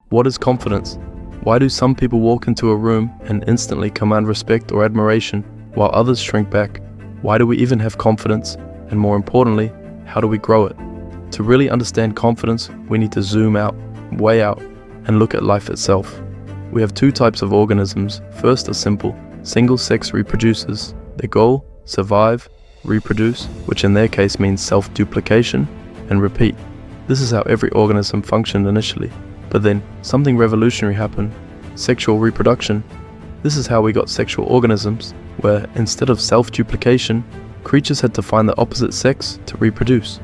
What is confidence? Why do some people walk into a room and instantly command respect or admiration, while others shrink back? Why do we even have confidence? And more importantly, how do we grow it? To really understand confidence, we need to zoom out, way out, and look at life itself. We have two types of organisms. First are simple, single-sex reproducers. Their goal, survive, reproduce, which in their case means self-duplication, and repeat. This is how every organism functioned initially. But then, something revolutionary happened. Sexual reproduction. This is how we got sexual organisms, where instead of self-duplication, creatures had to find the opposite sex to reproduce.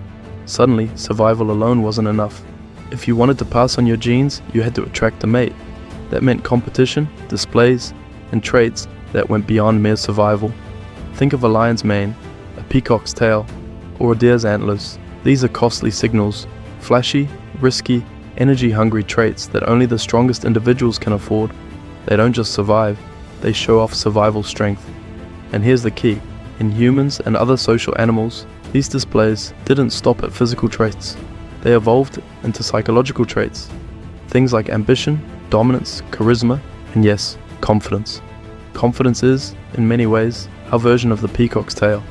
Suddenly, survival alone wasn't enough. If you wanted to pass on your genes, you had to attract a mate. That meant competition, displays, and traits that went beyond mere survival. Think of a lion's mane, a peacock's tail, or a deer's antlers. These are costly signals, flashy, risky, energy-hungry traits that only the strongest individuals can afford. They don't just survive, they show off survival strength. And here's the key. In humans and other social animals, these displays didn't stop at physical traits. They evolved into psychological traits. Things like ambition, dominance, charisma, and yes, confidence. Confidence is, in many ways, our version of the peacock's tail,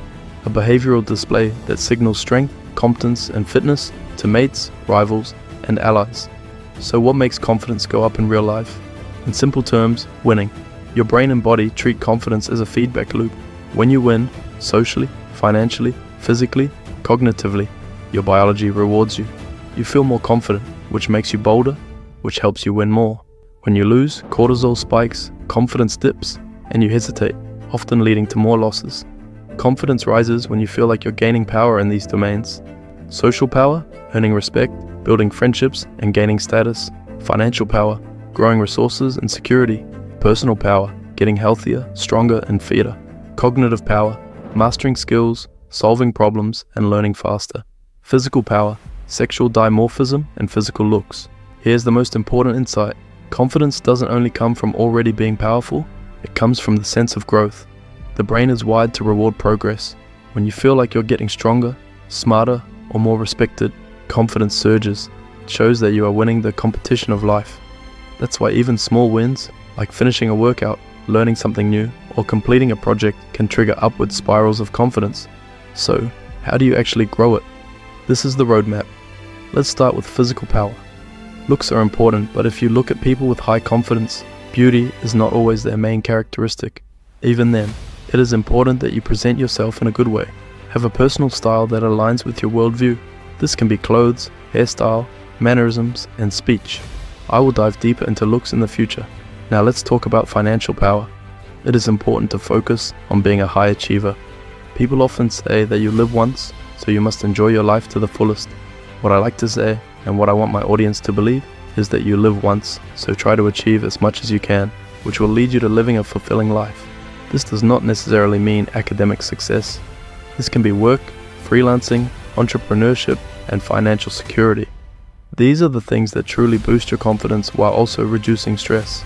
a behavioral display that signals strength, competence, and fitness to mates, rivals, and allies. So what makes confidence go up in real life? In simple terms, winning. Your brain and body treat confidence as a feedback loop. When you win, socially, financially, physically, cognitively, your biology rewards you. You feel more confident, which makes you bolder, which helps you win more. When you lose, cortisol spikes, confidence dips, and you hesitate, often leading to more losses. Confidence rises when you feel like you're gaining power in these domains. Social power, earning respect, building friendships and gaining status. Financial power, growing resources and security. Personal power, getting healthier, stronger, and fitter. Cognitive power, mastering skills, solving problems, and learning faster. Physical power, sexual dimorphism and physical looks. Here's the most important insight. Confidence doesn't only come from already being powerful, it comes from the sense of growth. The brain is wired to reward progress. When you feel like you're getting stronger, smarter, or more respected, confidence surges. It shows that you are winning the competition of life. That's why even small wins, like finishing a workout, learning something new, or completing a project can trigger upward spirals of confidence. So, how do you actually grow it? This is the roadmap. Let's start with physical power. Looks are important, but if you look at people with high confidence, beauty is not always their main characteristic. Even then, it is important that you present yourself in a good way. Have a personal style that aligns with your worldview. This can be clothes, hairstyle, mannerisms, and speech. I will dive deeper into looks in the future. Now let's talk about financial power. It is important to focus on being a high achiever. People often say that you live once, so you must enjoy your life to the fullest. What I like to say, and what I want my audience to believe, is that you live once, so try to achieve as much as you can, which will lead you to living a fulfilling life. This does not necessarily mean academic success. This can be work, freelancing, entrepreneurship, and financial security. These are the things that truly boost your confidence while also reducing stress.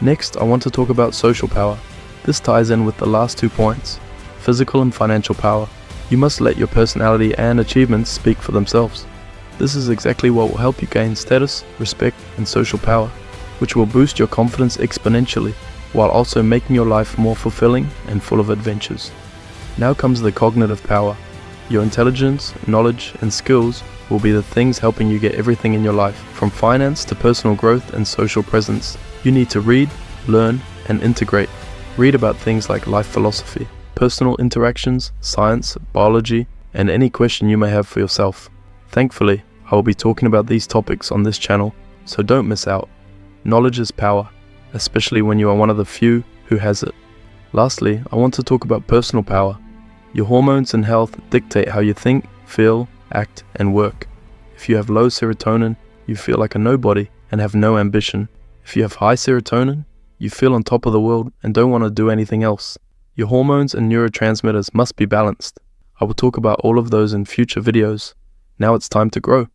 Next, I want to talk about social power. This ties in with the last 2 points, physical and financial power. You must let your personality and achievements speak for themselves. This is exactly what will help you gain status, respect, and social power, which will boost your confidence exponentially, while also making your life more fulfilling and full of adventures. Now comes the cognitive power. Your intelligence, knowledge, and skills will be the things helping you get everything in your life, from finance to personal growth and social presence. You need to read, learn, and integrate. Read about things like life philosophy, personal interactions, science, biology, and any question you may have for yourself. Thankfully, I will be talking about these topics on this channel, so don't miss out. Knowledge is power, especially when you are one of the few who has it. Lastly, I want to talk about personal power. Your hormones and health dictate how you think, feel, act, and work. If you have low serotonin, you feel like a nobody and have no ambition. If you have high serotonin, you feel on top of the world and don't want to do anything else. Your hormones and neurotransmitters must be balanced. I will talk about all of those in future videos. Now it's time to grow.